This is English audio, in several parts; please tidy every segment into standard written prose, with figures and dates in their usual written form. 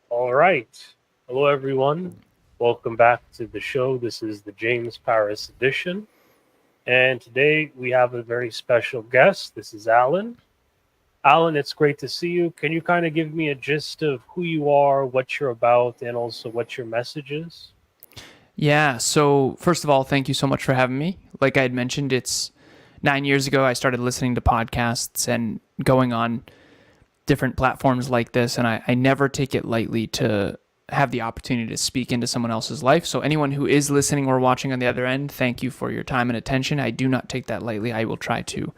All right. Hello, everyone. Welcome back to the show. This is the James Parris edition. And today we have a very special guest. This is Alan. Alan, it's great to see you. Can you kind of give me a gist of who you are, what you're about, and also what your message is? Yeah, so first of all, thank you so much for having me. Like I had mentioned, it's 9 years ago I started listening to podcasts and going on different platforms like this, and I never take it lightly to have the opportunity to speak into someone else's life. So, anyone who is listening or watching on the other end, thank you for your time and attention. I do not take that lightly. I will try to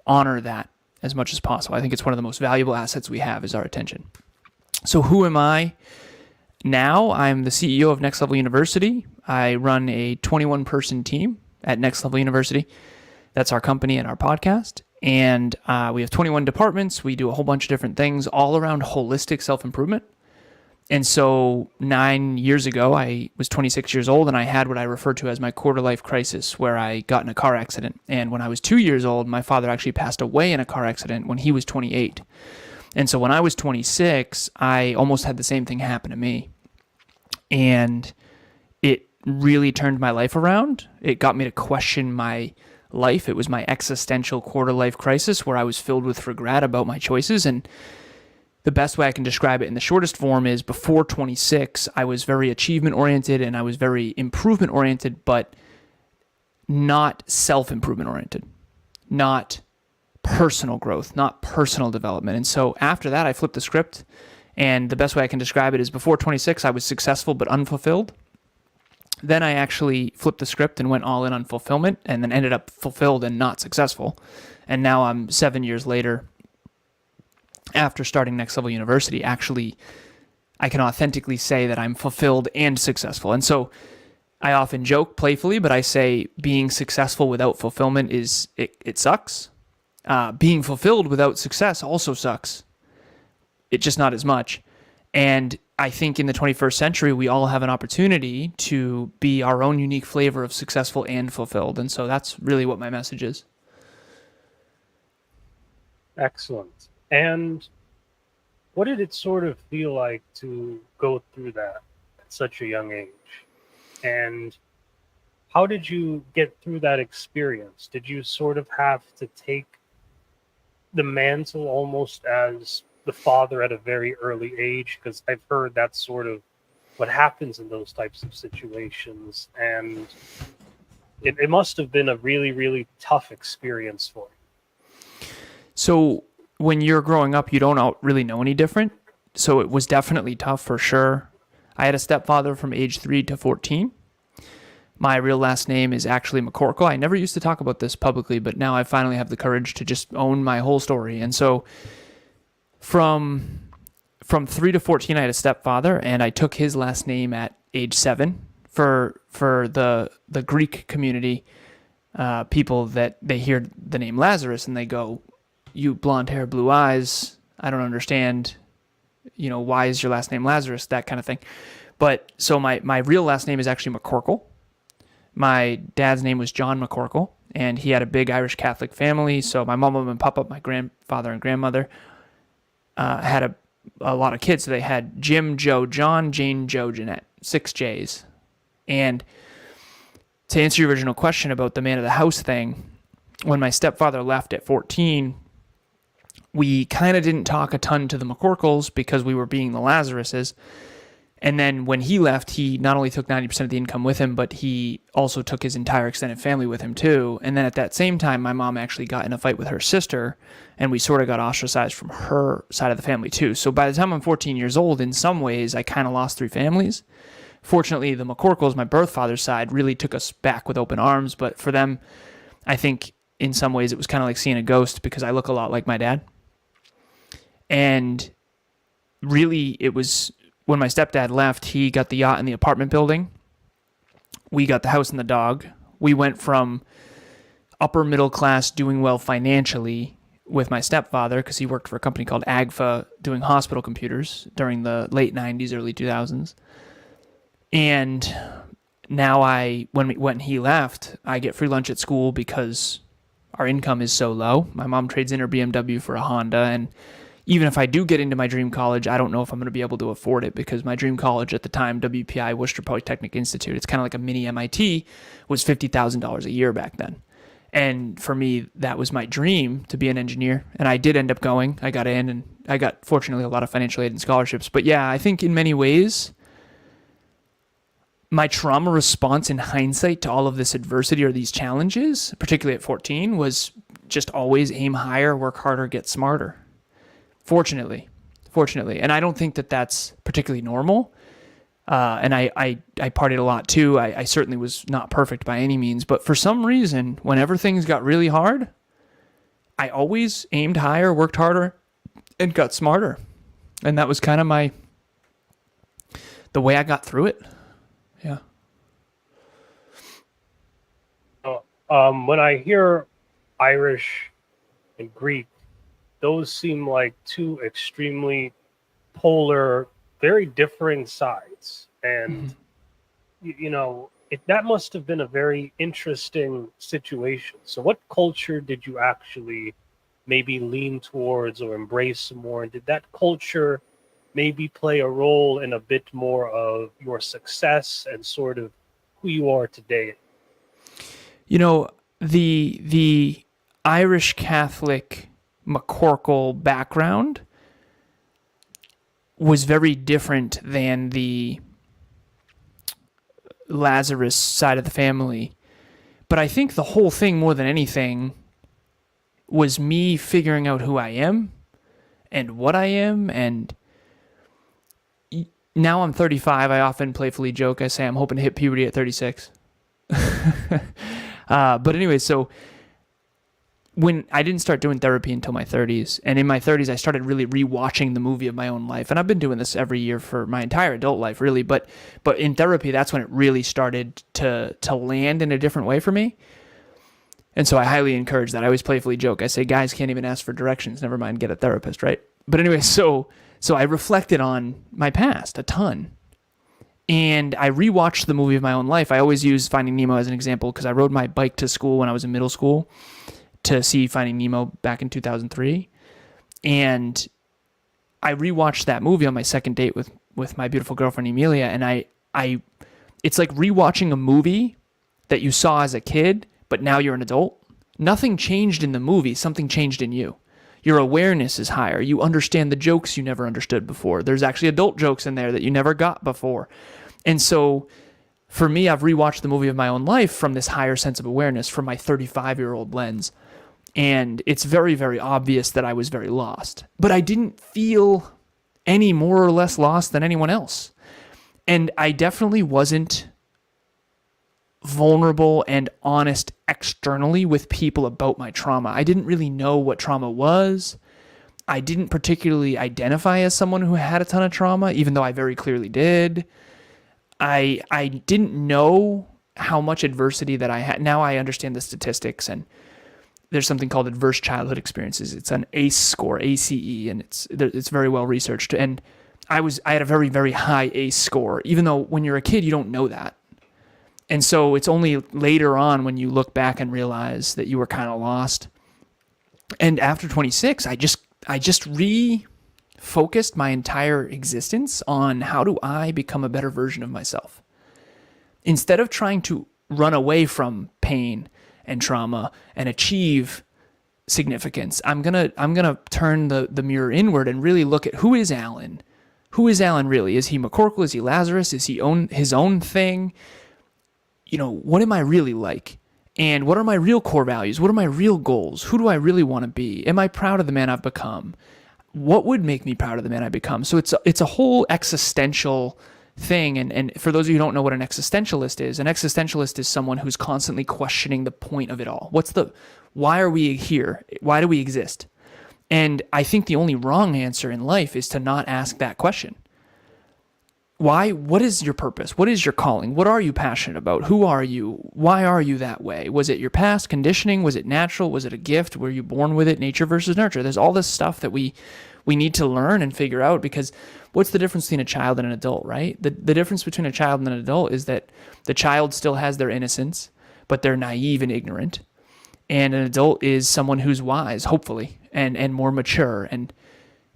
honor that as much as possible. I think it's one of the most valuable assets we have is our attention. So, who am I? Now I'm the CEO of Next Level University. I run a 21-person team at Next Level University. That's our company and our podcast. And we have 21 departments. We do a whole bunch of different things all around holistic self-improvement. And so 9 years ago, I was 26 years old and I had what I refer to as my quarter life crisis, where I got in a car accident. And when I was 2 years old, my father actually passed away in a car accident when he was 28. And so when I was 26, I almost had the same thing happen to me. And it really turned my life around. It got me to question my life. It was my existential quarter life crisis where I was filled with regret about my choices. And the best way I can describe it in the shortest form is before 26, I was very achievement oriented and I was very improvement oriented, but not self-improvement oriented, not personal growth, not personal development. And so after that, I flipped the script. And the best way I can describe it is before 26, I was successful but unfulfilled. Then I actually flipped the script and went all in on fulfillment and then ended up fulfilled and not successful. And now I'm 7 years later, after starting Next Level University, actually, I can authentically say that I'm fulfilled and successful. And so I often joke playfully, but I say being successful without fulfillment it sucks. Being fulfilled without success also sucks. It's just not as much. And I think in the 21st century, we all have an opportunity to be our own unique flavor of successful and fulfilled. And so that's really what my message is. Excellent. And what did it sort of feel like to go through that at such a young age? And how did you get through that experience? Did you sort of have to take the mantle almost as the father at a very early age? Because I've heard that's sort of what happens in those types of situations. And it must have been a really, really tough experience for you. So when you're growing up, you don't really know any different. So it was definitely tough for sure. I had a stepfather from age 3 to 14. My real last name is actually McCorkle. I never used to talk about this publicly, but now I finally have the courage to just own my whole story. And so from 3 to 14, I had a stepfather, and I took his last name at age 7 for the Greek community. People that they hear the name Lazarus and they go, "You blonde hair, blue eyes. I don't understand. Why is your last name Lazarus?" That kind of thing. But so my real last name is actually McCorkle. My dad's name was John McCorkle, and he had a big Irish Catholic family. So my mom and papa, my grandfather and grandmother, had a lot of kids. So they had Jim, Joe, John, Jane, Joe, Jeanette, 6 J's. And to answer your original question about the man of the house thing, when my stepfather left at 14, we kind of didn't talk a ton to the McCorkles because we were being the Lazaruses. And then when he left, he not only took 90% of the income with him, but he also took his entire extended family with him too. And then at that same time, my mom actually got in a fight with her sister, and we sort of got ostracized from her side of the family too. So by the time I'm 14 years old, in some ways, I kind of lost 3 families. Fortunately, the McCorkles, my birth father's side, really took us back with open arms. But for them, I think in some ways it was kind of like seeing a ghost because I look a lot like my dad. And really, it was when my stepdad left, he got the yacht and the apartment building. We got the house and the dog. We went from upper middle class, doing well financially with my stepfather because he worked for a company called AGFA doing hospital computers during the late 90s, early 2000s. And now when he left, I get free lunch at school because our income is so low. My mom trades in her BMW for a Honda, and even if I do get into my dream college, I don't know if I'm going to be able to afford it, because my dream college at the time, WPI, Worcester Polytechnic Institute, it's kind of like a mini MIT, was $50,000 a year back then. And for me, that was my dream, to be an engineer. And I did end up going. I got in, and I got, fortunately, a lot of financial aid and scholarships. But yeah, I think in many ways, my trauma response in hindsight to all of this adversity or these challenges, particularly at 14, was just always aim higher, work harder, get smarter. Fortunately. And I don't think that that's particularly normal. And I partied a lot too. I certainly was not perfect by any means, but for some reason, whenever things got really hard, I always aimed higher, worked harder, and got smarter. And that was kind of the way I got through it. Yeah. When I hear Irish and Greek, those seem like two extremely polar, very different sides. And, that must have been a very interesting situation. So what culture did you actually maybe lean towards or embrace more? And did that culture maybe play a role in a bit more of your success and sort of who you are today? The Irish Catholic McCorkle background was very different than the Lazarus side of the family. But I think the whole thing, more than anything, was me figuring out who I am and what I am. And now I'm 35. I often playfully joke. I say I'm hoping to hit puberty at 36. But anyway, so when I didn't start doing therapy until my 30s, and in my 30s, I started really rewatching the movie of my own life. And I've been doing this every year for my entire adult life, really. But in therapy, that's when it really started to land in a different way for me. And so I highly encourage that. I always playfully joke. I say, guys can't even ask for directions. Never mind, get a therapist, right? But anyway, so I reflected on my past a ton. And I rewatched the movie of my own life. I always use Finding Nemo as an example because I rode my bike to school when I was in middle school to see Finding Nemo back in 2003. And I rewatched that movie on my second date with my beautiful girlfriend, Emilia. And it's like rewatching a movie that you saw as a kid, but now you're an adult. Nothing changed in the movie. Something changed in you. Your awareness is higher. You understand the jokes you never understood before. There's actually adult jokes in there that you never got before. And so for me, I've rewatched the movie of my own life from this higher sense of awareness, from my 35-year-old lens. And it's very, very obvious that I was very lost. But I didn't feel any more or less lost than anyone else. And I definitely wasn't vulnerable and honest externally with people about my trauma. I didn't really know what trauma was. I didn't particularly identify as someone who had a ton of trauma, even though I very clearly did. I didn't know how much adversity that I had. Now I understand the statistics, and there's something called adverse childhood experiences. It's an ACE score, ACE, and it's very well researched. And I had a very, very high ACE score, even though when you're a kid, you don't know that. And so it's only later on when you look back and realize that you were kind of lost. And after 26, I just refocused my entire existence on how do I become a better version of myself. Instead of trying to run away from pain and trauma and achieve significance, I'm gonna turn the mirror inward and really look at who is Alan. Who is Alan really? Is he McCorkle? Is he Lazarus? Is he his own thing? What am I really like? And what are my real core values? What are my real goals? Who do I really want to be? Am I proud of the man I've become? What would make me proud of the man I become? So it's a whole existential thing. And for those of you who don't know what an existentialist is someone who's constantly questioning the point of it all. Why are we here? Why do we exist? And I think the only wrong answer in life is to not ask that question. Why? What is your purpose? What is your calling? What are you passionate about? Who are you? Why are you that way? Was it your past conditioning? Was it natural? Was it a gift? Were you born with it? Nature versus nurture. There's all this stuff that we need to learn and figure out, because what's the difference between a child and an adult, right? The difference between a child and an adult is that the child still has their innocence, but they're naive and ignorant. And an adult is someone who's wise, hopefully, and more mature. And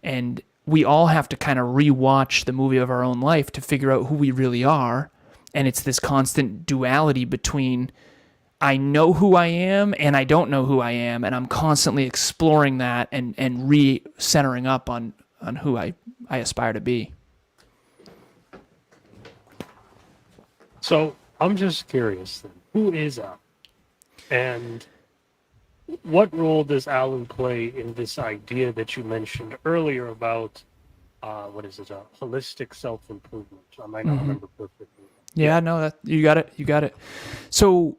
And we all have to kind of rewatch the movie of our own life to figure out who we really are. And it's this constant duality between I know who I am and I don't know who I am, and I'm constantly exploring that and re-centering up on who I aspire to be. So I'm just curious then, who is Alan? And what role does Alan play in this idea that you mentioned earlier about what is it, holistic self-improvement? I might not remember perfectly. Yeah, no, that you got it. You got it. So,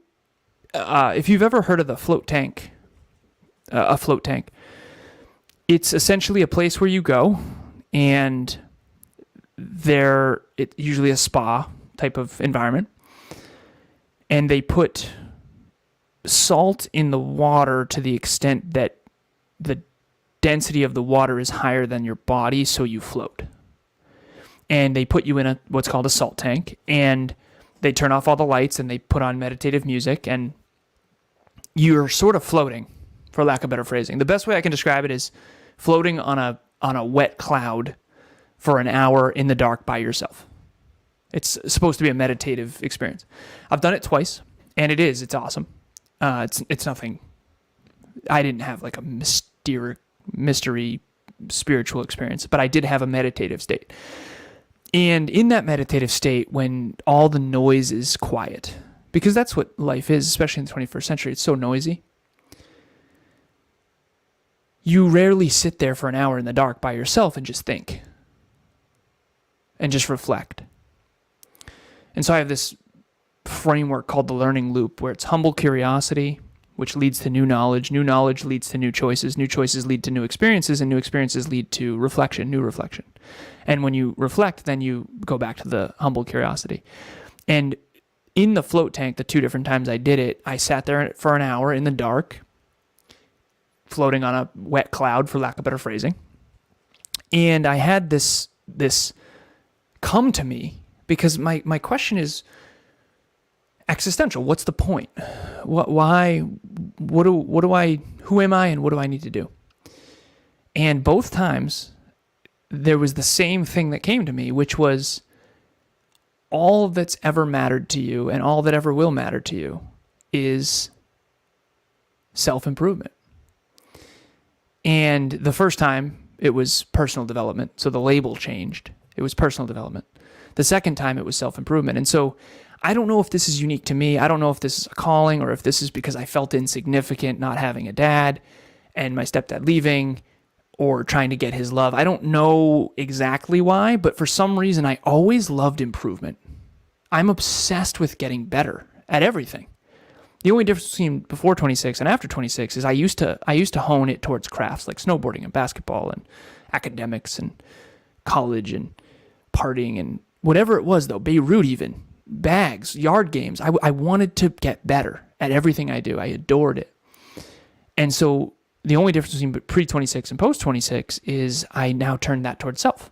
if you've ever heard of the float tank, a float tank, it's essentially a place where you go, and it's usually a spa type of environment, and they put salt in the water to the extent that the density of the water is higher than your body, so you float. And they put you in what's called a salt tank, and they turn off all the lights and they put on meditative music, and you're sort of floating, for lack of better phrasing. The best way I can describe it is floating on a wet cloud for an hour in the dark by yourself. It's supposed to be a meditative experience. I've done it twice, and it's awesome. It's nothing. I didn't have like a mystery spiritual experience, but I did have a meditative state. And in that meditative state, when all the noise is quiet, because that's what life is, especially in the 21st century, it's so noisy. You rarely sit there for an hour in the dark by yourself and just think and just reflect. And so I have this framework called the learning loop, where it's humble curiosity, which leads to new knowledge leads to new choices lead to new experiences, and new experiences lead to new reflection. And when you reflect, then you go back to the humble curiosity. And in the float tank, the 2 different times I did it, I sat there for an hour in the dark, floating on a wet cloud, for lack of better phrasing. And I had this come to me, because my question is existential. What's the point? Why? Who am I, and what do I need to do? And both times, there was the same thing that came to me, which was all that's ever mattered to you and all that ever will matter to you is self-improvement. And the first time, it was personal development. So the label changed. It was personal development. The second time, it was self-improvement. And so I don't know if this is unique to me. I don't know if this is a calling, or if this is because I felt insignificant not having a dad and my stepdad leaving, or trying to get his love. I don't know exactly why, but for some reason, I always loved improvement. I'm obsessed with getting better at everything. The only difference between before 26 and after 26 is I used to hone it towards crafts like snowboarding and basketball and academics and college and partying and whatever it was, though, Beirut even, bags, yard games. I wanted to get better at everything I do. I adored it. And so the only difference between pre-26 and post-26 is I now turn that towards self.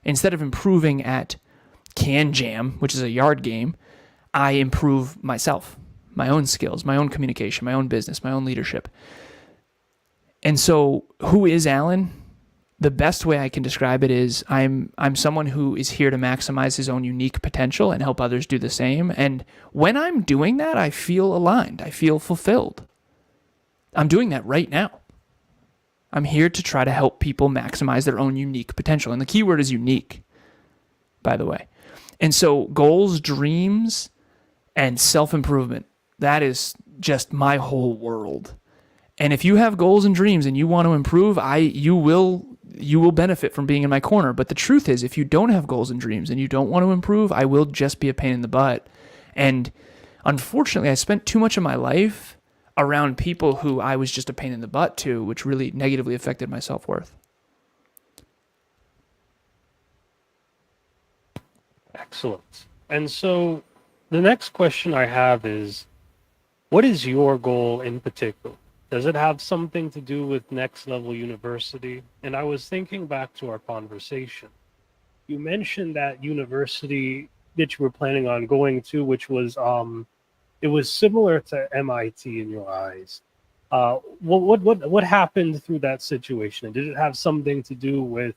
Instead of improving at Can Jam, which is a yard game, I improve myself, my own skills, my own communication, my own business, my own leadership. And so who is Alan? The best way I can describe it is I'm someone who is here to maximize his own unique potential and help others do the same. And when I'm doing that, I feel aligned. I feel fulfilled. I'm doing that right now. I'm here to try to help people maximize their own unique potential. And the key word is unique, by the way. And so goals, dreams, and self-improvement, that is just my whole world. And if you have goals and dreams and you want to improve, you will benefit from being in my corner. But the truth is, if you don't have goals and dreams and you don't want to improve, I will just be a pain in the butt. And unfortunately, I spent too much of my life around people who I was just a pain in the butt to, which really negatively affected my self-worth. Excellent. And so the next question I have is, what is your goal in particular? Does it have something to do with Next Level University? And I was thinking back to our conversation. You mentioned that university that you were planning on going to, which was it was similar to MIT in your eyes. What happened through that situation? Did it have something to do with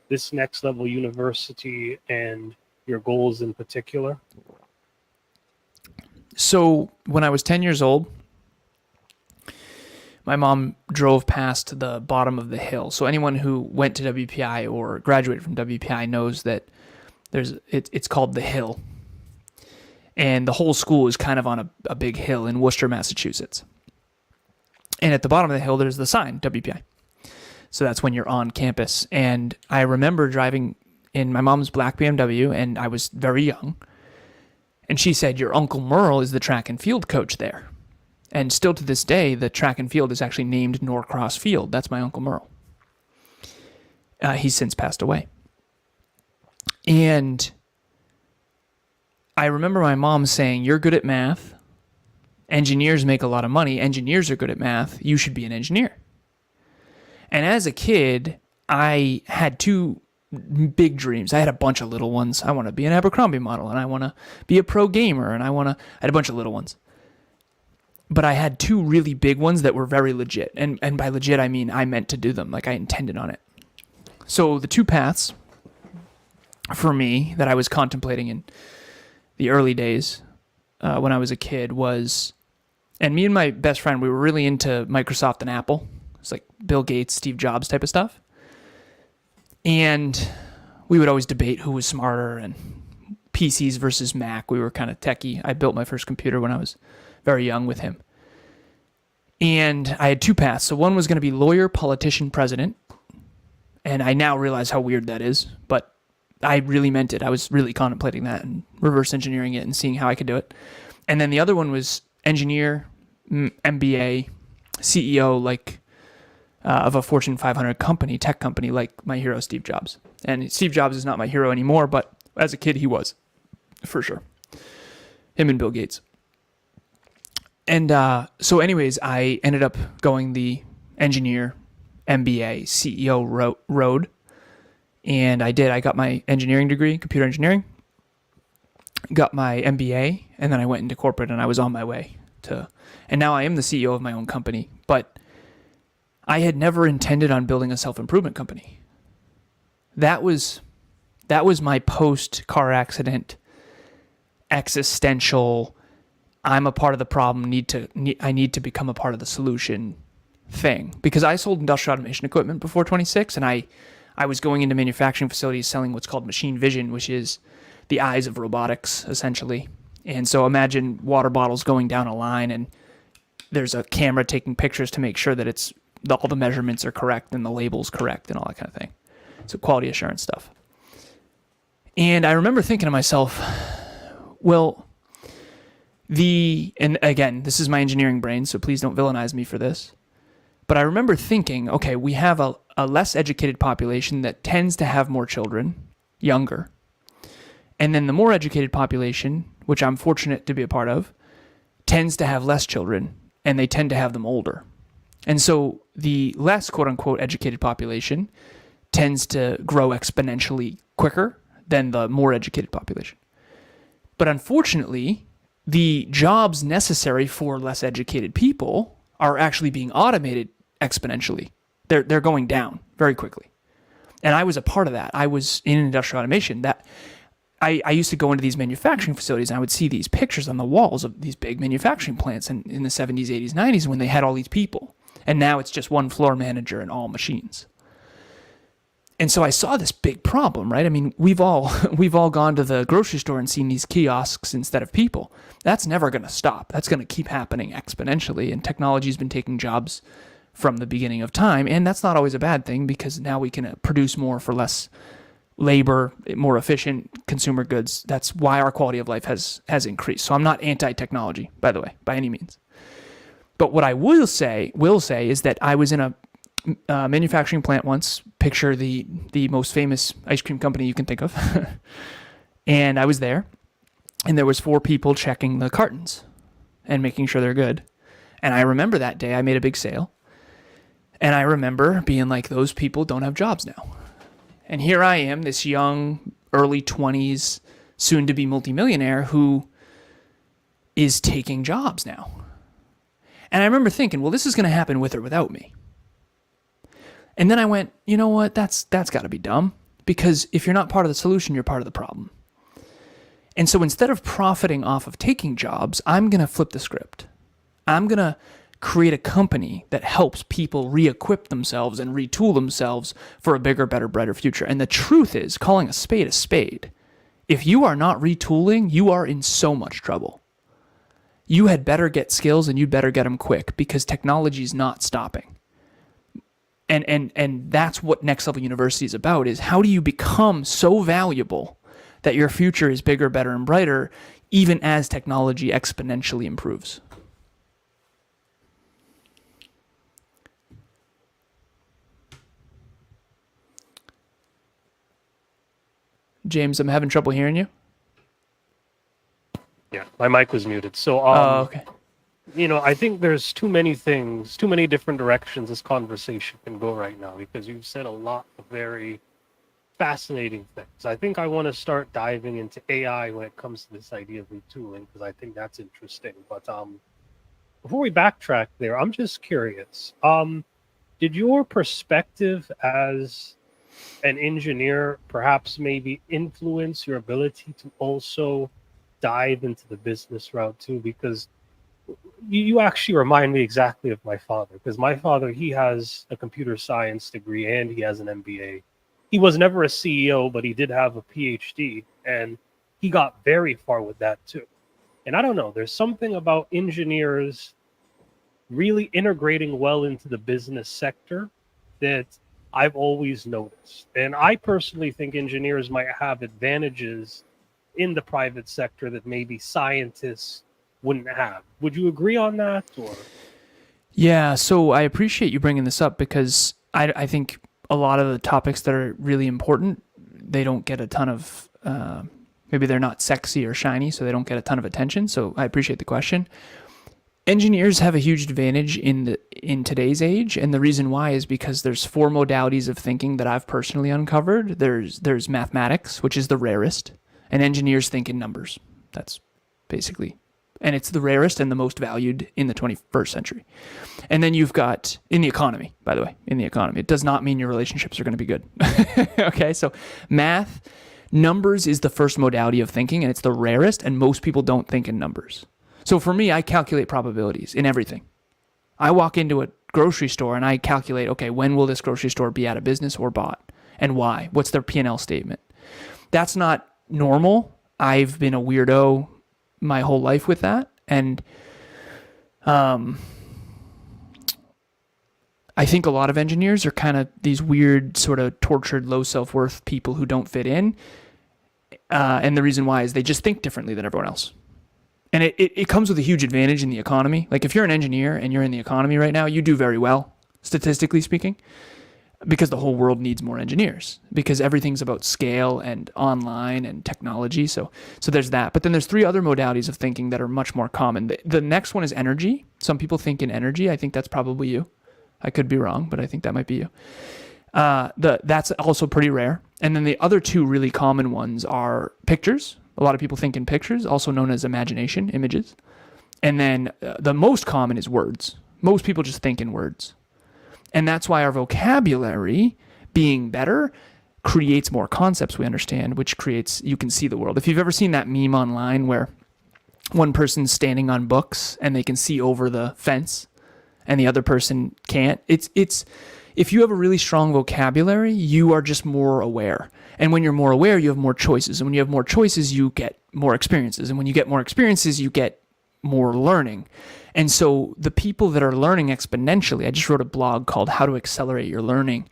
this next level university and your goals in particular? So when I was 10 years old, my mom drove past the bottom of the hill. So anyone who went to WPI or graduated from WPI knows that it's called the Hill. And the whole school is kind of on a big hill in Worcester, Massachusetts. And at the bottom of the hill, there's the sign, WPI. So that's when you're on campus. And I remember driving in my mom's black BMW, and I was very young. And she said, your Uncle Merle is the track and field coach there. And still to this day, the track and field is actually named Norcross Field. That's my Uncle Merle. He's since passed away. And I remember my mom saying, you're good at math. Engineers make a lot of money. Engineers are good at math. You should be an engineer. And as a kid, I had two big dreams. I had a bunch of little ones. I want to be an Abercrombie model, and I want to be a pro gamer, and I had a bunch of little ones. But I had two really big ones that were very legit. And by legit, I mean I meant to do them. Like I intended on it. So the two paths for me that I was contemplating in the early days when I was a kid was, and me and my best friend, we were really into Microsoft and Apple. It's like Bill Gates, Steve Jobs type of stuff. And we would always debate who was smarter and PCs versus Mac. We were kind of techie. I built my first computer when I was very young with him. And I had two paths. So one was going to be lawyer, politician, president. And I now realize how weird that is, but I really meant it. I was really contemplating that and reverse engineering it and seeing how I could do it. And then the other one was engineer, MBA, CEO, like of a Fortune 500 company, tech company, like my hero, Steve Jobs. And Steve Jobs is not my hero anymore, but as a kid, he was, for sure. Him and Bill Gates. And so anyways, I ended up going the engineer, MBA, CEO road. And I did. I got my engineering degree, computer engineering, got my MBA, and then I went into corporate, and I was on my way to, and now I am the CEO of my own company. But I had never intended on building a self-improvement company. That was my post-car accident existential, I'm a part of the problem, I need to become a part of the solution thing. Because I sold industrial automation equipment before 26, and I was going into manufacturing facilities selling what's called machine vision, which is the eyes of robotics, essentially. And so imagine water bottles going down a line, and there's a camera taking pictures to make sure that all the measurements are correct and the label's correct and all that kind of thing. So quality assurance stuff. And I remember thinking to myself, well, and again, this is my engineering brain, so please don't villainize me for this. But I remember thinking, okay, we have a less educated population that tends to have more children, younger. And then the more educated population, which I'm fortunate to be a part of, tends to have less children, and they tend to have them older. And so the less quote-unquote educated population tends to grow exponentially quicker than the more educated population. But unfortunately, the jobs necessary for less educated people are actually being automated exponentially. They're going down very quickly. And I was a part of that. I was in industrial automation. That I used to go into these manufacturing facilities, and I would see these pictures on the walls of these big manufacturing plants in the 70s, 80s, 90s when they had all these people. And now it's just one floor manager and all machines. And so I saw this big problem, right? I mean, we've all gone to the grocery store and seen these kiosks instead of people. That's never going to stop. That's going to keep happening exponentially. And technology's been taking jobs from the beginning of time. And that's not always a bad thing, because now we can produce more for less labor, more efficient consumer goods. That's why our quality of life has increased. So I'm not anti-technology, by the way, by any means. But what I will say is that I was in a manufacturing plant once. Picture the most famous ice cream company you can think of. And I was there, and there was 4 people checking the cartons and making sure they're good. And I remember that day I made a big sale. And I remember being like, those people don't have jobs now. And here I am, this young, early 20s, soon-to-be multimillionaire who is taking jobs now. And I remember thinking, well, this is going to happen with or without me. And then I went, you know what? That's got to be dumb, because if you're not part of the solution, you're part of the problem. And so instead of profiting off of taking jobs, I'm going to flip the script. I'm going to create a company that helps people re-equip themselves and retool themselves for a bigger, better, brighter future. And the truth is, calling a spade, if you are not retooling, you are in so much trouble. You had better get skills, and you'd better get them quick, because technology is not stopping. And that's what Next Level University is about, is how do you become so valuable that your future is bigger, better, and brighter, even as technology exponentially improves. James, I'm having trouble hearing you. Yeah, my mic was muted. So, Okay. I think there's too many things, too many different directions this conversation can go right now, because you've said a lot of very fascinating things. I think I want to start diving into AI when it comes to this idea of retooling, because I think that's interesting. But before we backtrack there, I'm just curious. Did your perspective as an engineer perhaps maybe influence your ability to also dive into the business route too? Because you actually remind me exactly of my father, because my father, he has a computer science degree and he has an MBA. He was never a CEO, but he did have a PhD, and he got very far with that too. And I don't know, there's something about engineers really integrating well into the business sector that I've always noticed. And I personally think engineers might have advantages in the private sector that maybe scientists wouldn't have. Would you agree on that? Or Yeah, so I appreciate you bringing this up, because I think a lot of the topics that are really important, they don't get a ton of, maybe they're not sexy or shiny, so they don't get a ton of attention. So I appreciate the question. Engineers have a huge advantage in today's age, and the reason why is because there's 4 modalities of thinking that I've personally uncovered. There's mathematics, which is the rarest, and engineers think in numbers. That's basically, and it's the rarest and the most valued in the 21st century. And then you've got, in the economy, by the way, in the economy, it does not mean your relationships are going to be good. Okay, so math, numbers is the first modality of thinking, and it's the rarest, and most people don't think in numbers. So for me, I calculate probabilities in everything. I walk into a grocery store and I calculate, okay, when will this grocery store be out of business or bought, and why? What's their P&L statement? That's not normal. I've been a weirdo my whole life with that. And I think a lot of engineers are kind of these weird, sort of tortured, low self-worth people who don't fit in. And the reason why is they just think differently than everyone else. And it comes with a huge advantage in the economy. Like if you're an engineer and you're in the economy right now, you do very well, statistically speaking, because the whole world needs more engineers, because everything's about scale and online and technology. So there's that. But then there's 3 other modalities of thinking that are much more common. The next one is energy. Some people think in energy. I think that's probably you. I could be wrong, but I think that might be you. That's also pretty rare. And then the other 2 really common ones are pictures. A lot of people think in pictures, also known as imagination, images. And then the most common is words. Most people just think in words. And that's why our vocabulary being better creates more concepts we understand, which creates, you can see the world. If you've ever seen that meme online where one person's standing on books and they can see over the fence and the other person can't, it's if you have a really strong vocabulary, you are just more aware. And when you're more aware, you have more choices. And when you have more choices, you get more experiences. And when you get more experiences, you get more learning. And so the people that are learning exponentially, I just wrote a blog called How to Accelerate Your Learning.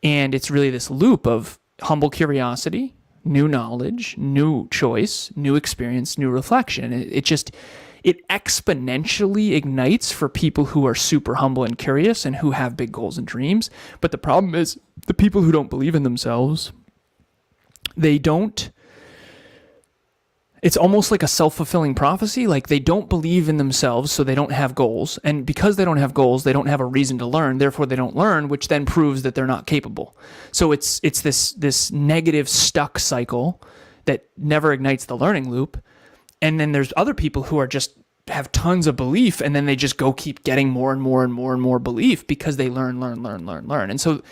And it's really this loop of humble curiosity, new knowledge, new choice, new experience, new reflection. It exponentially ignites for people who are super humble and curious and who have big goals and dreams. But the problem is the people who don't believe in themselves, it's almost like a self-fulfilling prophecy. Like they don't believe in themselves, so they don't have goals. And because they don't have goals, they don't have a reason to learn. Therefore, they don't learn, which then proves that they're not capable. So it's this negative stuck cycle that never ignites the learning loop. And then there's other people who are just have tons of belief, and then they just go keep getting more and more and more and more belief because they learn. And so,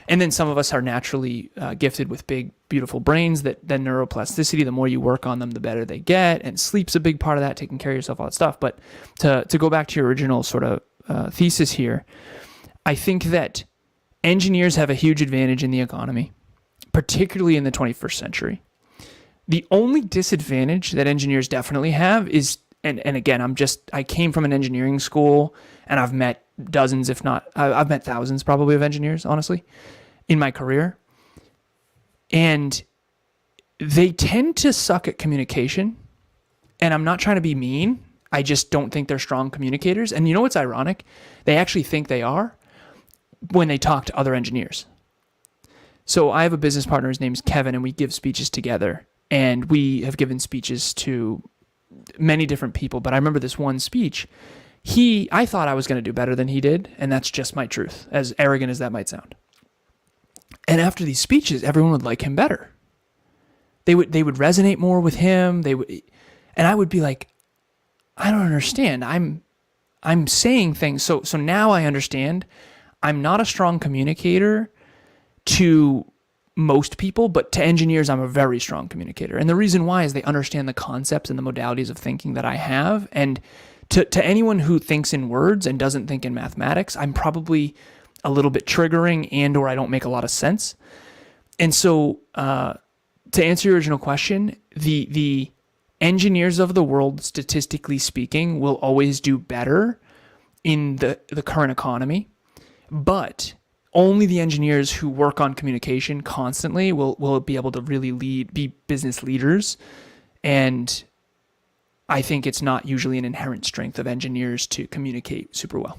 and then some of us are naturally gifted with big, beautiful brains that then neuroplasticity, the more you work on them, the better they get. And sleep's a big part of that, taking care of yourself, all that stuff. But to go back to your original sort of thesis here, I think that engineers have a huge advantage in the economy, particularly in the 21st century. The only disadvantage that engineers definitely have is, and again, I came from an engineering school, and I've met dozens, if not, I've met thousands probably of engineers, honestly, in my career. And they tend to suck at communication. And I'm not trying to be mean. I just don't think they're strong communicators. And you know what's ironic? They actually think they are when they talk to other engineers. So I have a business partner, his name's Kevin, and we give speeches together. And we have given speeches to many different people, but I remember this one speech. I thought I was going to do better than he did, and that's just my truth, as arrogant as that might sound. And after these speeches, everyone would like him better. They would resonate more with him. And I would be like, I don't understand. I'm saying things. So now I understand. I'm not a strong communicator to most people, but to engineers, I'm a very strong communicator. And the reason why is they understand the concepts and the modalities of thinking that I have. And to anyone who thinks in words and doesn't think in mathematics, I'm probably a little bit triggering and or I don't make a lot of sense. And so to answer your original question, the engineers of the world, statistically speaking, will always do better in the current economy. But only the engineers who work on communication constantly will be able to really be business leaders. And I think it's not usually an inherent strength of engineers to communicate super well.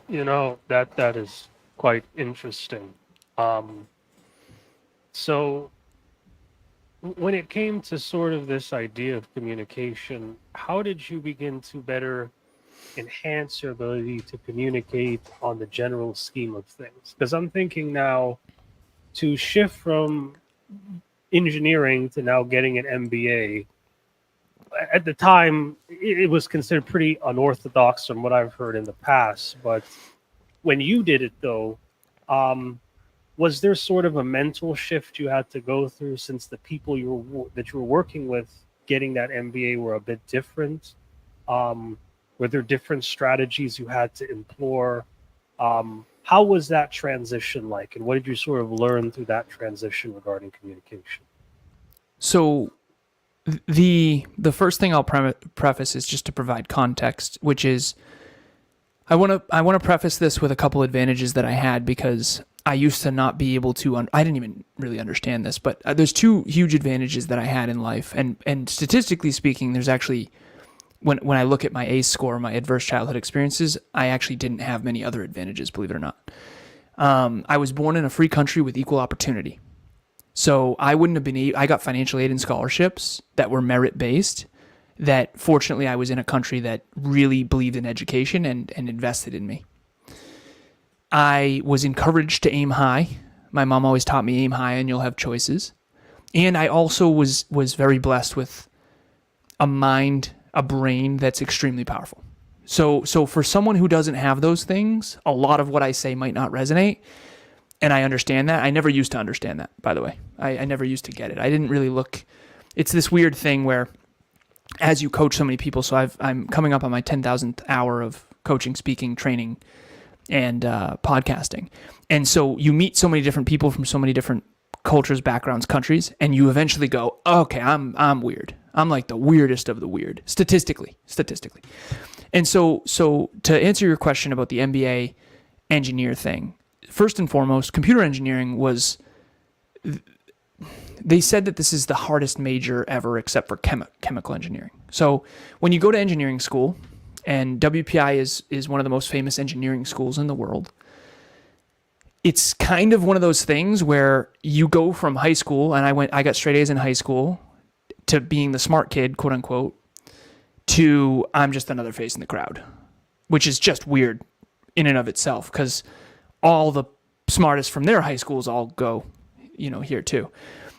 You know, that is quite interesting. So when it came to sort of this idea of communication, how did you begin to better enhance your ability to communicate on the general scheme of things? Because I'm thinking now to shift from engineering to now getting an MBA. At the time, it was considered pretty unorthodox from what I've heard in the past. But when you did it, though, was there sort of a mental shift you had to go through since the people that you were working with getting that MBA were a bit different? Were there different strategies you had to employ? How was that transition like, and what did you sort of learn through that transition regarding communication? So the first thing I'll preface is just to provide context, which is I want to preface this with a couple advantages that I had because I used to not be able to. I didn't even really understand this, but there's two huge advantages that I had in life, and statistically speaking, there's actually when I look at my ACE score, my adverse childhood experiences, I actually didn't have many other advantages, believe it or not. I was born in a free country with equal opportunity. So I wouldn't have been, I got financial aid and scholarships that were merit-based, that fortunately I was in a country that really believed in education and invested in me. I was encouraged to aim high. My mom always taught me aim high and you'll have choices. And I also was very blessed with a brain that's extremely powerful. So for someone who doesn't have those things, a lot of what I say might not resonate. And I understand that. I never used to understand that, by the way. I never used to get it. I didn't really look. It's this weird thing where as you coach so many people, so I'm coming up on my 10,000th hour of coaching, speaking, training, and podcasting. And so you meet so many different people from so many different cultures, backgrounds, countries, and you eventually go, okay, I'm weird. I'm like the weirdest of the weird, statistically. And so to answer your question about the MBA engineer thing, first and foremost, computer engineering they said that this is the hardest major ever except for chemical engineering. So when you go to engineering school, and WPI is one of the most famous engineering schools in the world, it's kind of one of those things where you go from high school, and I got straight A's in high school, to being the smart kid, quote unquote, to I'm just another face in the crowd, which is just weird in and of itself because all the smartest from their high schools all go, here too.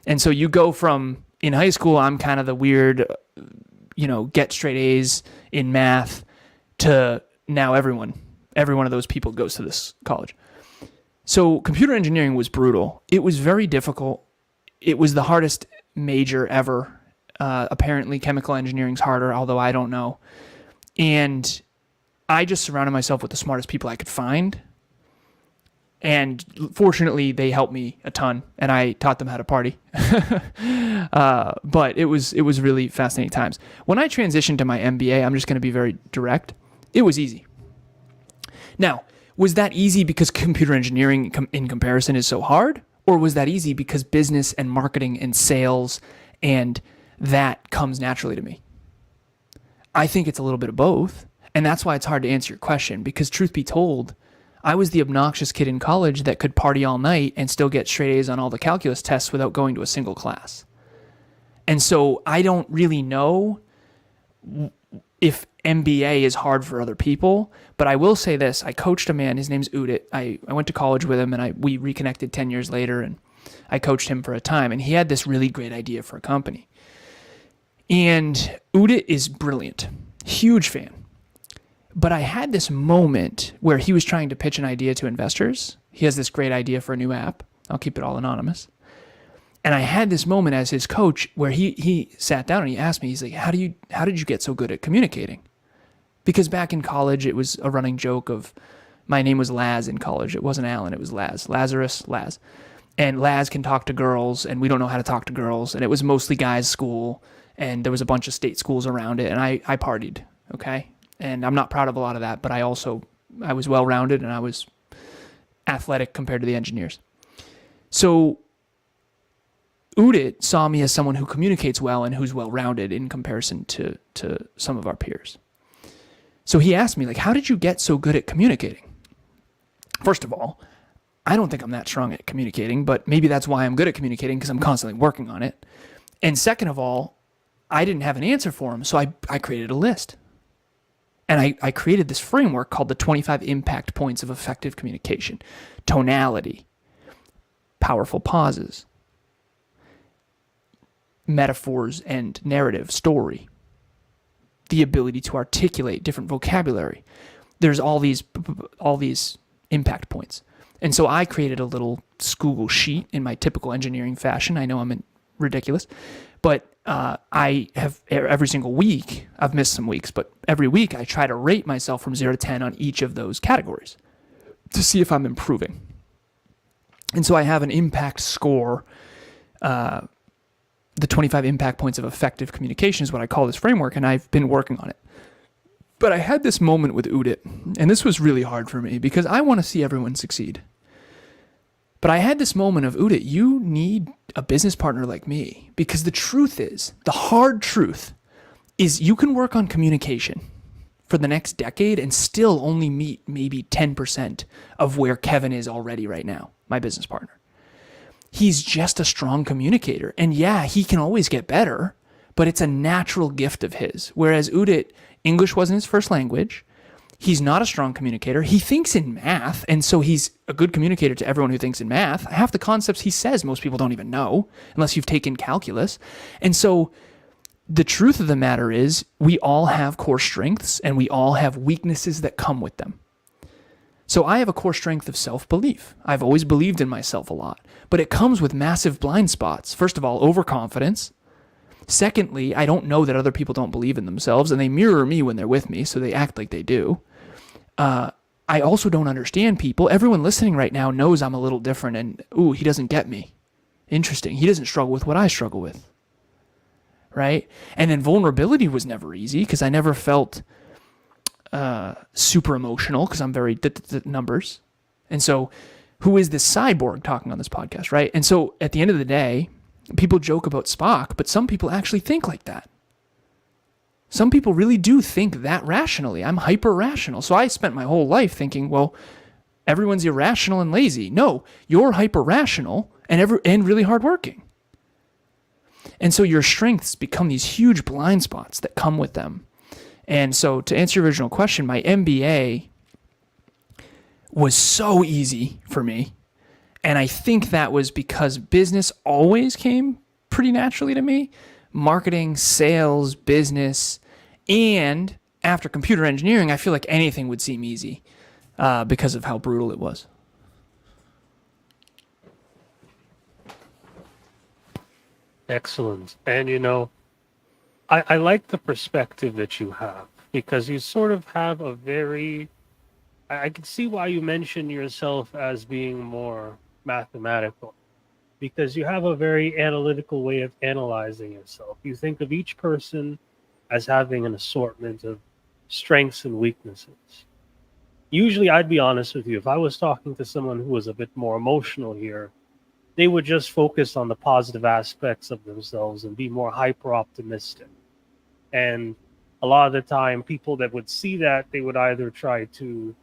And so you go from in high school, I'm kind of the weird, get straight A's in math, to now every one of those people goes to this college. So computer engineering was brutal. It was very difficult. It was the hardest major ever. Apparently chemical engineering's harder, although I don't know. And I just surrounded myself with the smartest people I could find. And fortunately, they helped me a ton, and I taught them how to party. But it was really fascinating times. When I transitioned to my MBA, I'm just going to be very direct. It was easy. Now, was that easy because computer engineering in comparison is so hard? Or was that easy because business and marketing and sales and that comes naturally to me? I think it's a little bit of both. And that's why it's hard to answer your question, because truth be told, I was the obnoxious kid in college that could party all night and still get straight A's on all the calculus tests without going to a single class. And so I don't really know if MBA is hard for other people, but I will say this. I coached a man, his name's Udit. I went to college with him, and we reconnected 10 years later, and I coached him for a time, and he had this really great idea for a company. And Udit is brilliant, huge fan. But I had this moment where he was trying to pitch an idea to investors. He has this great idea for a new app. I'll keep it all anonymous. And I had this moment as his coach where he sat down and he asked me, he's like, how did you get so good at communicating? Because back in college, it was a running joke of, my name was Laz in college. It wasn't Alan, it was Laz. Lazarus, Laz. And Laz can talk to girls, and we don't know how to talk to girls. And it was mostly guys' school, and there was a bunch of state schools around it, and I partied, okay? And I'm not proud of a lot of that, but I was well-rounded, and I was athletic compared to the engineers. So Udit saw me as someone who communicates well and who's well-rounded in comparison to some of our peers. So he asked me, like, how did you get so good at communicating? First of all, I don't think I'm that strong at communicating, but maybe that's why I'm good at communicating, because I'm constantly working on it. And second of all, I didn't have an answer for him, so I created a list. And I created this framework called the 25 impact points of effective communication. Tonality, powerful pauses, metaphors and narrative, story, the ability to articulate different vocabulary. There's all these impact points. And so I created a little Google sheet in my typical engineering fashion. I know I'm ridiculous, but I have every single week, I've missed some weeks, but every week I try to rate myself from 0 to 10 on each of those categories to see if I'm improving. And so I have an impact score. The 25 impact points of effective communication is what I call this framework, and I've been working on it. But I had this moment with Udit, and this was really hard for me because I want to see everyone succeed. But I had this moment of, Udit, you need a business partner like me, because the truth is, the hard truth is, you can work on communication for the next decade and still only meet maybe 10% of where Kevin is already right now, my business partner. He's just a strong communicator. And yeah, he can always get better, but it's a natural gift of his. Whereas Udit, English wasn't his first language. He's not a strong communicator. He thinks in math, and so he's a good communicator to everyone who thinks in math. Half the concepts he says, most people don't even know, unless you've taken calculus. And so the truth of the matter is, we all have core strengths, and we all have weaknesses that come with them. So I have a core strength of self-belief. I've always believed in myself a lot, but it comes with massive blind spots. First of all, overconfidence. Secondly, I don't know that other people don't believe in themselves, and they mirror me when they're with me, so they act like they do. I also don't understand people. Everyone listening right now knows I'm a little different, and he doesn't get me. Interesting. He doesn't struggle with what I struggle with, right? And then vulnerability was never easy because I never felt super emotional because I'm very numbers. And so who is this cyborg talking on this podcast, right? And so at the end of the day, people joke about Spock, but some people actually think like that. Some people really do think that rationally. I'm hyper-rational. So I spent my whole life thinking, well, everyone's irrational and lazy. No, you're hyper-rational and really hardworking. And so your strengths become these huge blind spots that come with them. And so to answer your original question, my MBA was so easy for me. And I think that was because business always came pretty naturally to me. Marketing, sales, business, and after computer engineering, I feel like anything would seem easy because of how brutal it was. Excellent. And I like the perspective that you have because you sort of have a very, I can see why you mention yourself as being more mathematical because you have a very analytical way of analyzing yourself. You think of each person as having an assortment of strengths and weaknesses. Usually, I'd be honest with you, if I was talking to someone who was a bit more emotional here, they would just focus on the positive aspects of themselves and be more hyper optimistic. And a lot of the time, people that would see that, they would either try to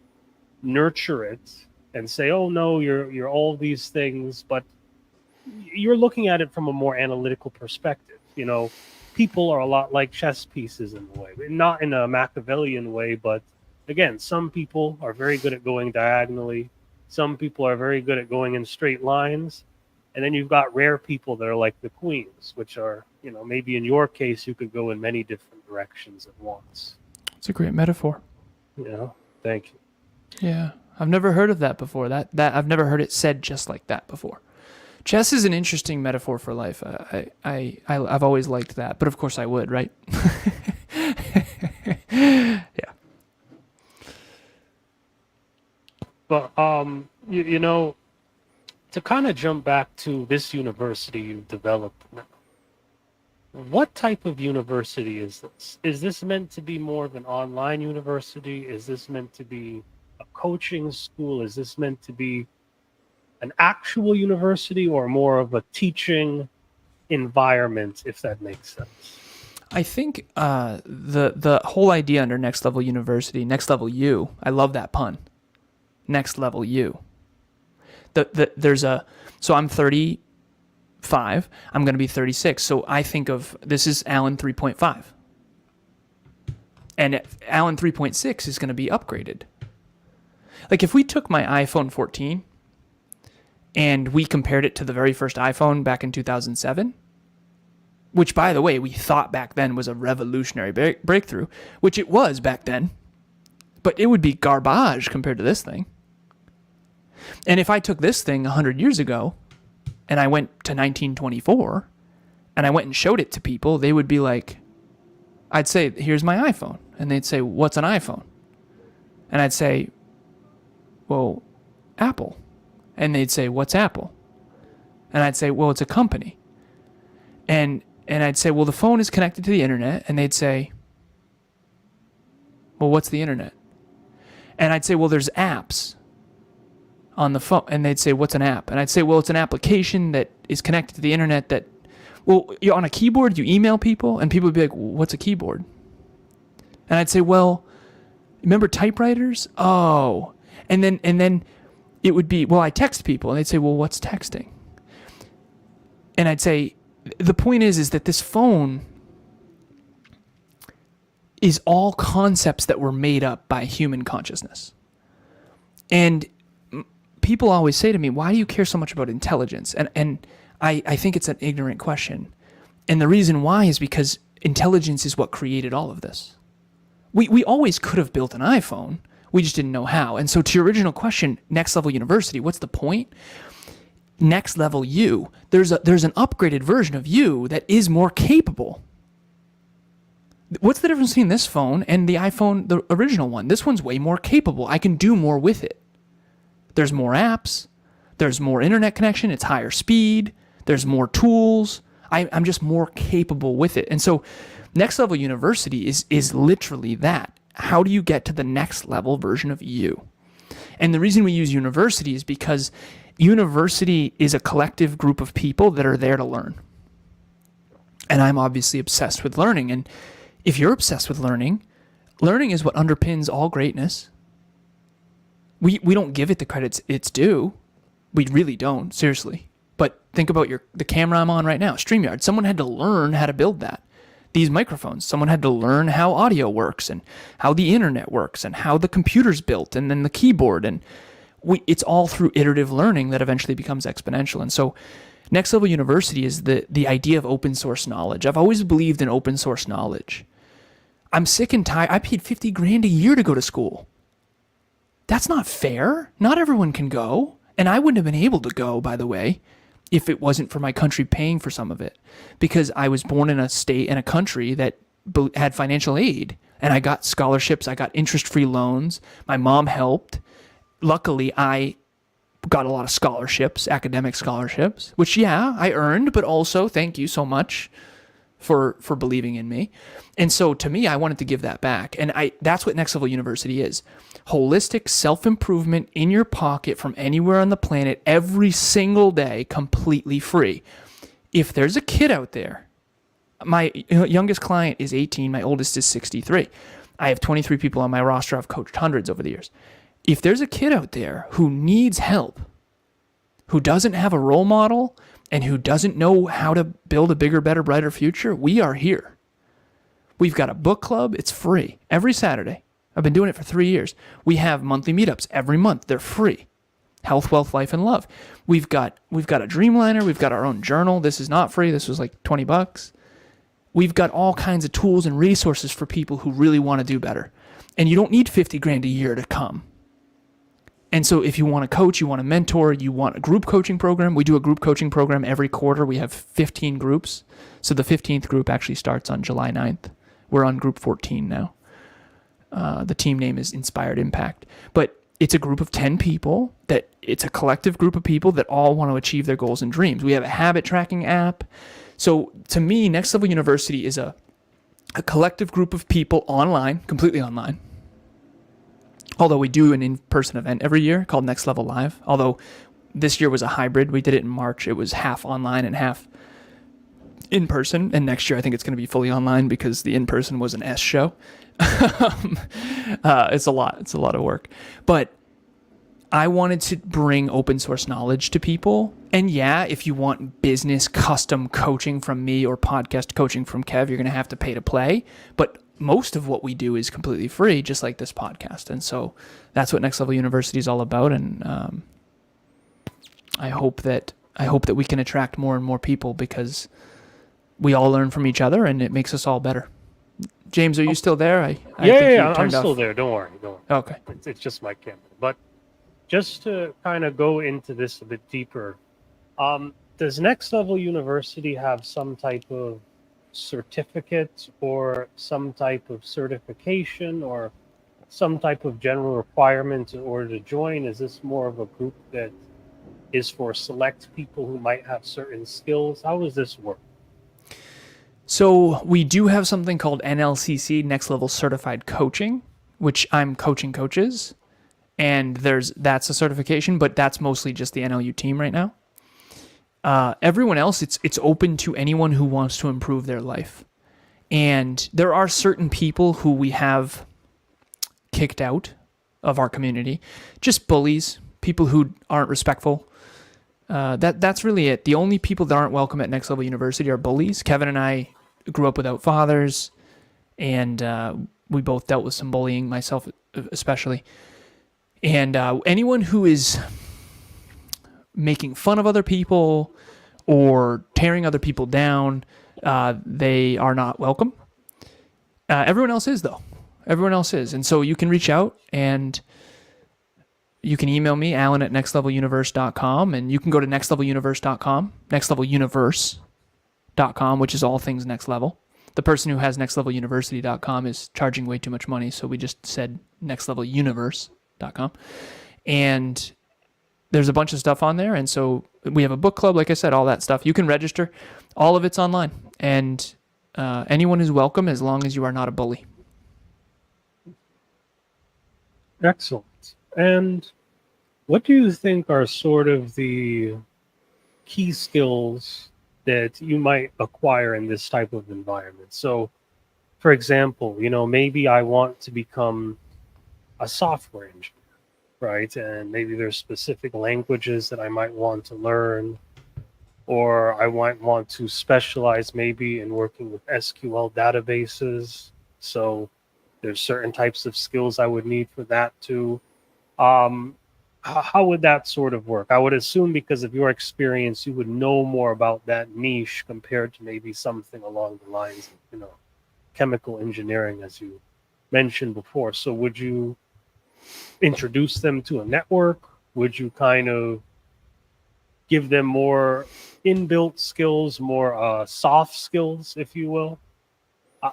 nurture it and say, "Oh no, you're all these things," but you're looking at it from a more analytical perspective. People are a lot like chess pieces in a way, not in a Machiavellian way, but again, some people are very good at going diagonally. Some people are very good at going in straight lines. And then you've got rare people that are like the queens, which are, maybe in your case, you could go in many different directions at once. It's a great metaphor. Thank you. Yeah, I've never heard of that before. That I've never heard it said just like that before. Chess is an interesting metaphor for life. I've always liked that, but of course I would, right? Yeah. But to kind of jump back to this university you've developed now, what type of university is this? Is this meant to be more of an online university? Is this meant to be a coaching school? Is this meant to be an actual university or more of a teaching environment, if that makes sense? I think the whole idea under Next Level University, Next Level U, I love that pun. Next Level U. So I'm 35, I'm going to be 36. So I think of this is Alan 3.5. And Alan 3.6 is going to be upgraded. Like if we took my iPhone 14 and we compared it to the very first iPhone back in 2007, which by the way, we thought back then was a revolutionary breakthrough, which it was back then, but it would be garbage compared to this thing. And if I took this thing 100 years ago and I went to 1924 and I went and showed it to people, they would be like, I'd say, here's my iPhone. And they'd say, what's an iPhone? And I'd say, well, Apple. And they'd say, what's Apple? And I'd say, well, it's a company. And I'd say, well, the phone is connected to the internet. And they'd say, well, what's the internet? And I'd say, well, there's apps on the phone. And they'd say, what's an app? And I'd say, well, it's an application that is connected to the internet that, well, you're on a keyboard, you email people, and people would be like, what's a keyboard? And I'd say, well, remember typewriters? Oh. And then it would be, well, I text people. And they'd say, well, what's texting? And I'd say, the point is that this phone is all concepts that were made up by human consciousness. And people always say to me, why do you care so much about intelligence? And I think it's an ignorant question. And the reason why is because intelligence is what created all of this. We always could have built an iPhone. We just didn't know how. And so to your original question, Next Level University, what's the point? Next Level U. There's an upgraded version of you that is more capable. What's the difference between this phone and the iPhone, the original one? This one's way more capable. I can do more with it. There's more apps. There's more internet connection. It's higher speed. There's more tools. I'm just more capable with it. And so Next Level University is literally that. How do you get to the next level version of you? And the reason we use university is because university is a collective group of people that are there to learn. And I'm obviously obsessed with learning. And if you're obsessed with learning, learning is what underpins all greatness. We don't give it the credits it's due. We really don't, seriously. But think about the camera I'm on right now, StreamYard. Someone had to learn how to build that. These microphones, someone had to learn how audio works and how the internet works and how the computer's built and then the keyboard. And it's all through iterative learning that eventually becomes exponential. And so Next Level University is the idea of open source knowledge. I've always believed in open source knowledge. I'm sick and tired. I paid $50,000 a year to go to school. That's not fair. Not everyone can go. And I wouldn't have been able to go, by the way, if it wasn't for my country paying for some of it. Because I was born in a state and a country that had financial aid. And I got scholarships. I got interest-free loans. My mom helped. Luckily, I got a lot of scholarships, academic scholarships, which, yeah, I earned, but also thank you so much for believing in me. And so to me, I wanted to give that back. And that's what Next Level University is. Holistic self-improvement in your pocket from anywhere on the planet every single day, completely free. If there's a kid out there, my youngest client is 18, my oldest is 63. I have 23 people on my roster. I've coached hundreds over the years. If there's a kid out there who needs help, who doesn't have a role model, and who doesn't know how to build a bigger, better, brighter future, we are here. We've got a book club. It's free every Saturday. I've been doing it for 3 years. We have monthly meetups every month. They're free. Health, wealth, life, and love. We've got a Dreamliner. We've got our own journal. This is not free. This was like $20. We've got all kinds of tools and resources for people who really want to do better. And you don't need $50,000 a year to come. And so if you want to coach, you want to mentor, you want a group coaching program, we do a group coaching program every quarter. We have 15 groups. So the 15th group actually starts on July 9th. We're on group 14 now. The team name is Inspired Impact. But it's a group of 10 people that it's a collective group of people that all want to achieve their goals and dreams. We have a habit tracking app. So to me, Next Level University is a collective group of people online, completely online. Although we do an in-person event every year called Next Level Live. Although this year was a hybrid. We did it in March. It was half online and half in person. And next year I think it's going to be fully online because the in-person was an S show. It's a lot. It's a lot of work. But I wanted to bring open source knowledge to people. And yeah, if you want business custom coaching from me or podcast coaching from Kev, you're going to have to pay to play. But most of what we do is completely free, just like this podcast. And so that's what Next Level University is all about. And I hope that we can attract more and more people because we all learn from each other and it makes us all better. James, are you still there? I'm still there. Don't worry. Okay. It's just my camera. But just to kind of go into this a bit deeper, does Next Level University have some type of certificate or some type of certification or some type of general requirement in order to join? Is this more of a group that is for select people who might have certain skills? How does this work? So we do have something called NLCC, Next Level Certified Coaching, which I'm coaching coaches, and that's a certification, but that's mostly just the NLU team right now. Everyone else, it's open to anyone who wants to improve their life. And there are certain people who we have kicked out of our community, just bullies, people who aren't respectful. That's really it. The only people that aren't welcome at Next Level University are bullies. Kevin and I grew up without fathers, and we both dealt with some bullying, myself especially. And anyone who is making fun of other people or tearing other people down, they are not welcome. Everyone else is, though. Everyone else is. And so you can reach out and you can email me, alan@nextleveluniverse.com, and you can go to nextleveluniverse.com, nextleveluniverse.com, which is all things next level. The person who has nextleveluniversity.com is charging way too much money, so we just said nextleveluniverse.com. And there's a bunch of stuff on there, and so we have a book club, like I said, all that stuff. You can register. All of it's online, and anyone is welcome as long as you are not a bully. Excellent. And what do you think are sort of the key skills that you might acquire in this type of environment? So, for example, maybe I want to become a software engineer, right? And maybe there's specific languages that I might want to learn, or I might want to specialize maybe in working with SQL databases. So there's certain types of skills I would need for that too. how would that sort of work? I would assume because of your experience, you would know more about that niche compared to maybe something along the lines of, chemical engineering, as you mentioned before. So would you introduce them to a network? Would you kind of give them more inbuilt skills, more soft skills, if you will?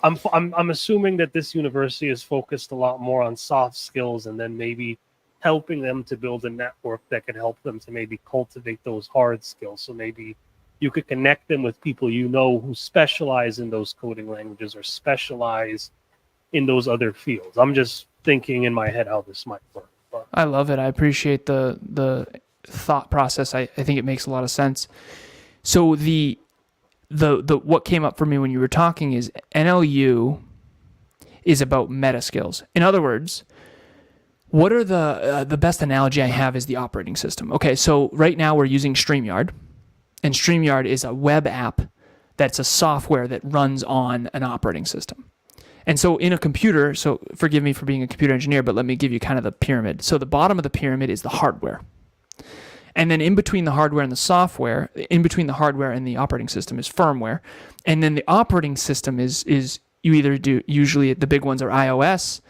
I'm assuming that this university is focused a lot more on soft skills, and then maybe helping them to build a network that can help them to maybe cultivate those hard skills. So maybe you could connect them with people who specialize in those coding languages or specialize in those other fields. I'm just thinking in my head how this might work. But I love it. I appreciate the thought process. I think it makes a lot of sense. So the what came up for me when you were talking is NLU is about meta skills. In other words, what are the best analogy I have is the operating system. Okay, so right now we're using StreamYard, and StreamYard is a web app that's a software that runs on an operating system. And so in a computer, so forgive me for being a computer engineer, but let me give you kind of the pyramid. So the bottom of the pyramid is the hardware. And then in between the hardware and the software, in between the hardware and the operating system is firmware. And then the operating system is you either do, usually the big ones are iOS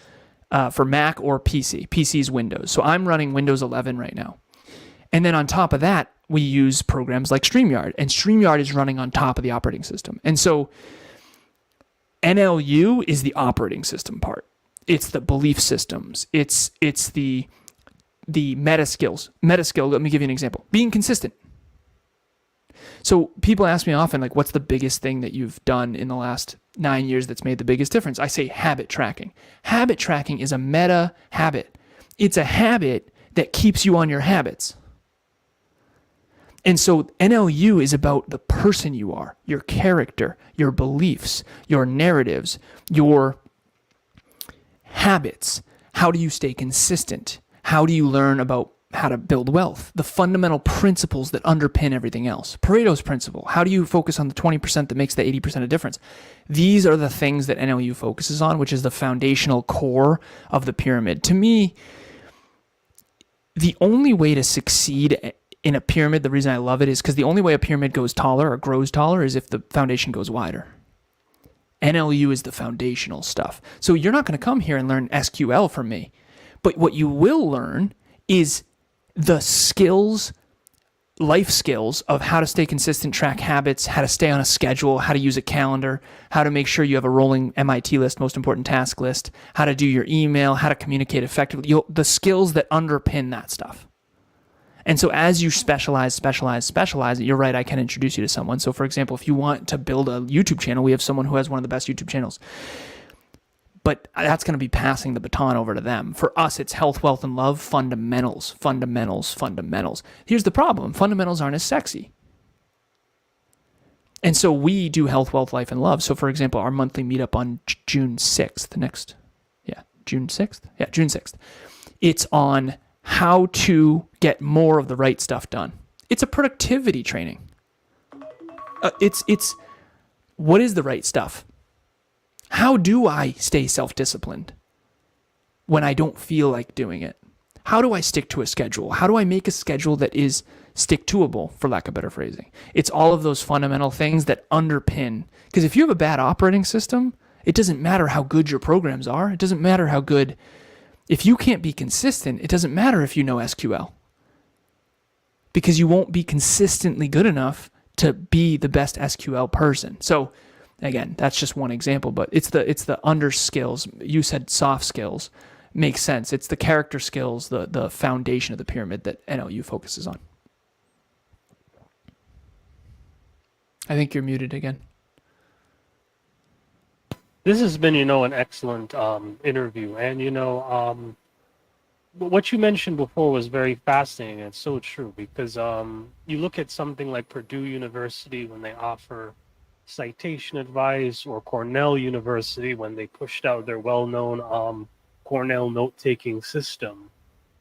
for Mac or PC. PC is Windows. So I'm running Windows 11 right now. And then on top of that, we use programs like StreamYard. And StreamYard is running on top of the operating system. And so NLU is the operating system part. It's the belief systems. It's the meta skills. Meta skill, let me give you an example. Being consistent. So people ask me often, like, what's the biggest thing that you've done in the last 9 years that's made the biggest difference? I say habit tracking. Habit tracking is a meta habit. It's a habit that keeps you on your habits. And so NLU is about the person you are, your character, your beliefs, your narratives, your habits. How do you stay consistent? How do you learn about how to build wealth? The fundamental principles that underpin everything else. Pareto's principle. How do you focus on the 20% that makes the 80% of difference? These are the things that NLU focuses on, which is the foundational core of the pyramid. To me, the only way to succeed in a pyramid, the reason I love it is because the only way a pyramid goes taller or grows taller is if the foundation goes wider. NLU is the foundational stuff. So you're not going to come here and learn SQL from me. But what you will learn is the skills, life skills of how to stay consistent, track habits, how to stay on a schedule, how to use a calendar, how to make sure you have a rolling MIT list, most important task list, how to do your email, how to communicate effectively, the skills that underpin that stuff. And so as you specialize, you're right, I can introduce you to someone. So for example, if you want to build a YouTube channel, we have someone who has one of the best YouTube channels. But that's going to be passing the baton over to them. For us, it's health, wealth, and love, fundamentals. Here's the problem. Fundamentals aren't as sexy. And so we do health, wealth, life, and love. So for example, our monthly meetup on June 6th, June 6th. It's on how to get more of the right stuff done. It's a productivity training. It's what is the right stuff? How do I stay self-disciplined when I don't feel like doing it? How do I stick to a schedule? How do I make a schedule that is stick-toable, for lack of better phrasing? It's all of those fundamental things that underpin. Because if you have a bad operating system, it doesn't matter how good your programs are. It doesn't matter how good. If you can't be consistent, it doesn't matter if you know SQL. Because you won't be consistently good enough to be the best SQL person. So again, that's just one example, but it's the under skills. You said soft skills. Makes sense. It's the character skills, the foundation of the pyramid that NLU focuses on. I think you're muted again. this has been, an excellent interview. And, what you mentioned before was very fascinating. It's so true because you look at something like Purdue University when they offer citation advice, or Cornell University when they pushed out their well-known Cornell note-taking system.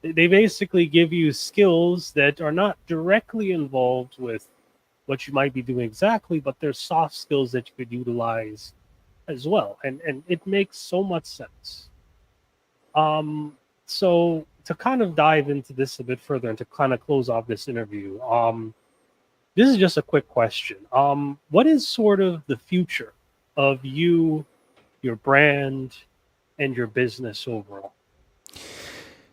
They basically give you skills that are not directly involved with what you might be doing exactly, but they're soft skills that you could utilize as well. And it makes so much sense. So to kind of dive into this a bit further and to kind of close off this interview, this is just a quick question. What is sort of the future of you, your brand, and your business overall?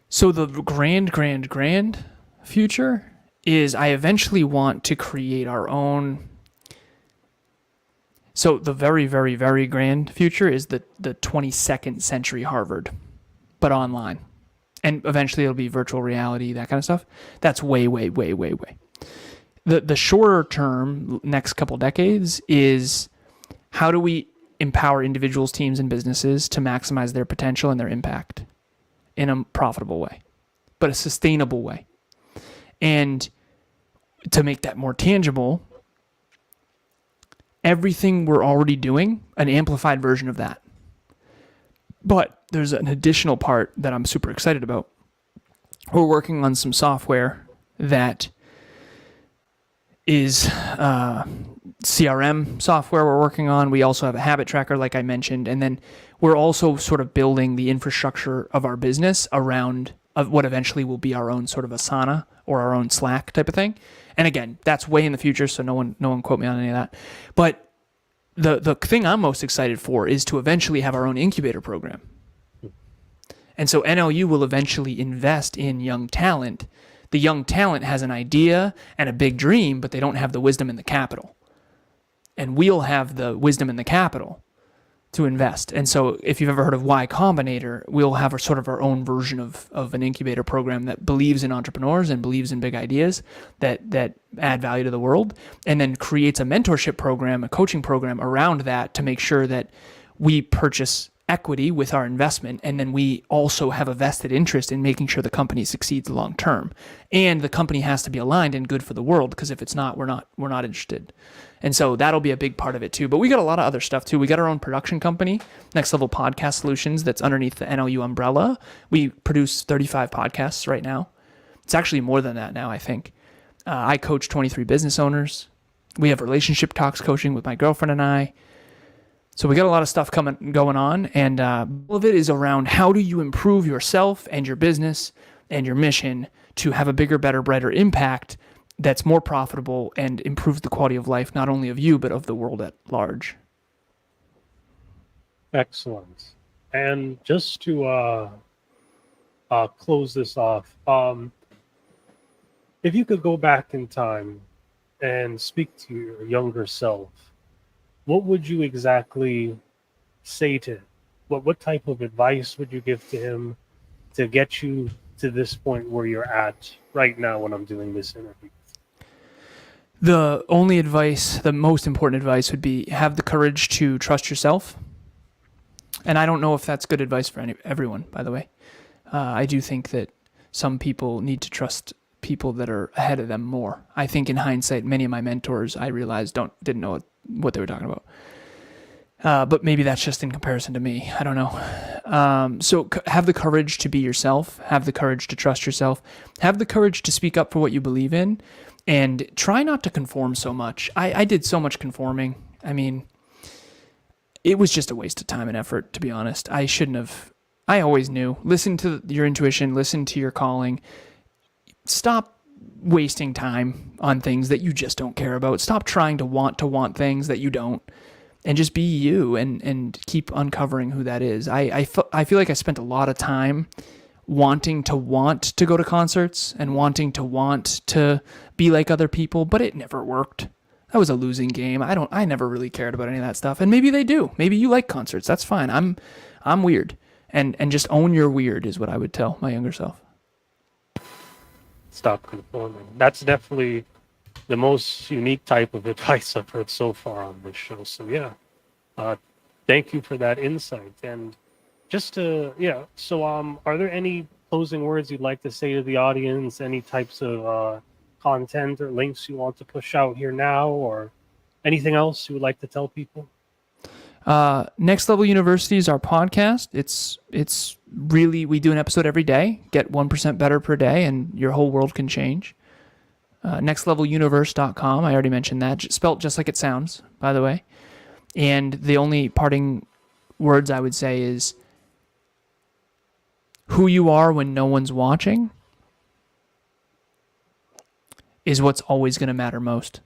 So the grand future is I eventually want to create our own. So the very, very, very grand future is the 22nd century Harvard, but online. And eventually it'll be virtual reality, that kind of stuff. That's way, way, way, way, way. The shorter term, next couple decades, is how do we empower individuals, teams, and businesses to maximize their potential and their impact in a profitable way, but a sustainable way. And to make that more tangible, everything we're already doing, an amplified version of that. But there's an additional part that I'm super excited about. We're working on some software that is CRM software we're working on. We also have a habit tracker, like I mentioned. And then we're also sort of building the infrastructure of our business around of what eventually will be our own sort of Asana or our own Slack type of thing. And again, that's way in the future, so no one quote me on any of that. But the thing I'm most excited for is to eventually have our own incubator program. And so NLU will eventually invest in young talent. The young talent has an idea and a big dream, but they don't have the wisdom and the capital. And we'll have the wisdom and the capital to invest. And so if you've ever heard of Y Combinator, we'll have a sort of our own version of an incubator program that believes in entrepreneurs and believes in big ideas that add value to the world, and then creates a mentorship program, a coaching program around that to make sure that we purchase equity with our investment, and then we also have a vested interest in making sure the company succeeds long term. And the company has to be aligned and good for the world, because if it's not, we're not interested. And so that'll be a big part of it too. But we got a lot of other stuff too. We got our own production company, Next Level Podcast Solutions, that's underneath the NLU umbrella. We produce 35 podcasts right now. It's actually more than that now, I think. I coach 23 business owners. We have relationship talks coaching with my girlfriend and I. So we got a lot of stuff going on, and all of it is around how do you improve yourself and your business and your mission to have a bigger, better, brighter impact that's more profitable and improves the quality of life, not only of you, but of the world at large. Excellent. And just to close this off, if you could go back in time and speak to your younger self, what would you exactly say to him? What type of advice would you give to him to get you to this point where you're at right now when I'm doing this interview? The only advice, the most important advice would be have the courage to trust yourself. And I don't know if that's good advice for everyone, by the way. I do think that some people need to trust people that are ahead of them more. I think in hindsight, many of my mentors, I realized didn't know what they were talking about. But maybe that's just in comparison to me. I don't know. So have the courage to be yourself. Have the courage to trust yourself. Have the courage to speak up for what you believe in. And try not to conform so much. I did so much conforming. I mean, it was just a waste of time and effort, to be honest. I shouldn't have. I always knew. Listen to your intuition. Listen to your calling. Stop wasting time on things that you just don't care about. Stop trying to want things that you don't. And just be you and keep uncovering who that is. I feel like I spent a lot of time wanting to go to concerts and wanting to be like other people, but it never worked. That was a losing game. I never really cared about any of that stuff. And maybe they do. Maybe you like concerts. That's fine. I'm weird. And just own your weird is what I would tell my younger self. Stop conforming. That's definitely the most unique type of advice I've heard so far on this show. So yeah, thank you for that insight. And just to, so are there any closing words you'd like to say to the audience? Any types of content or links you want to push out here now, or anything else you would like to tell people? Next Level University is our podcast. It's really, we do an episode every day. Get 1% better per day, and your whole world can change. nextleveluniverse.com. I already mentioned that. Spelt just like it sounds, by the way. And the only parting words I would say is who you are when no one's watching is what's always going to matter most.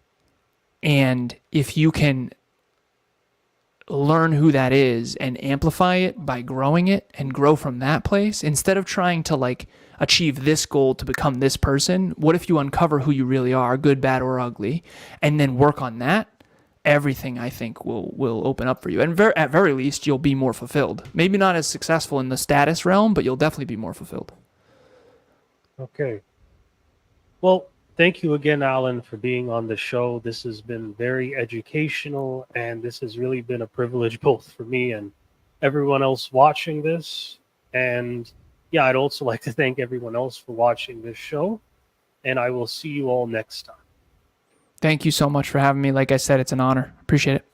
And if you can learn who that is and amplify it by growing it and grow from that place, instead of trying to like achieve this goal to become this person, what if you uncover who you really are, good, bad, or ugly, and then work on that? Everything I think will open up for you. And at very least, you'll be more fulfilled. Maybe not as successful in the status realm, but you'll definitely be more fulfilled. Okay. Well, thank you again, Alan, for being on the show. This has been very educational, and this has really been a privilege both for me and everyone else watching this. And yeah, I'd also like to thank everyone else for watching this show, and I will see you all next time. Thank you so much for having me. Like I said, it's an honor. Appreciate it.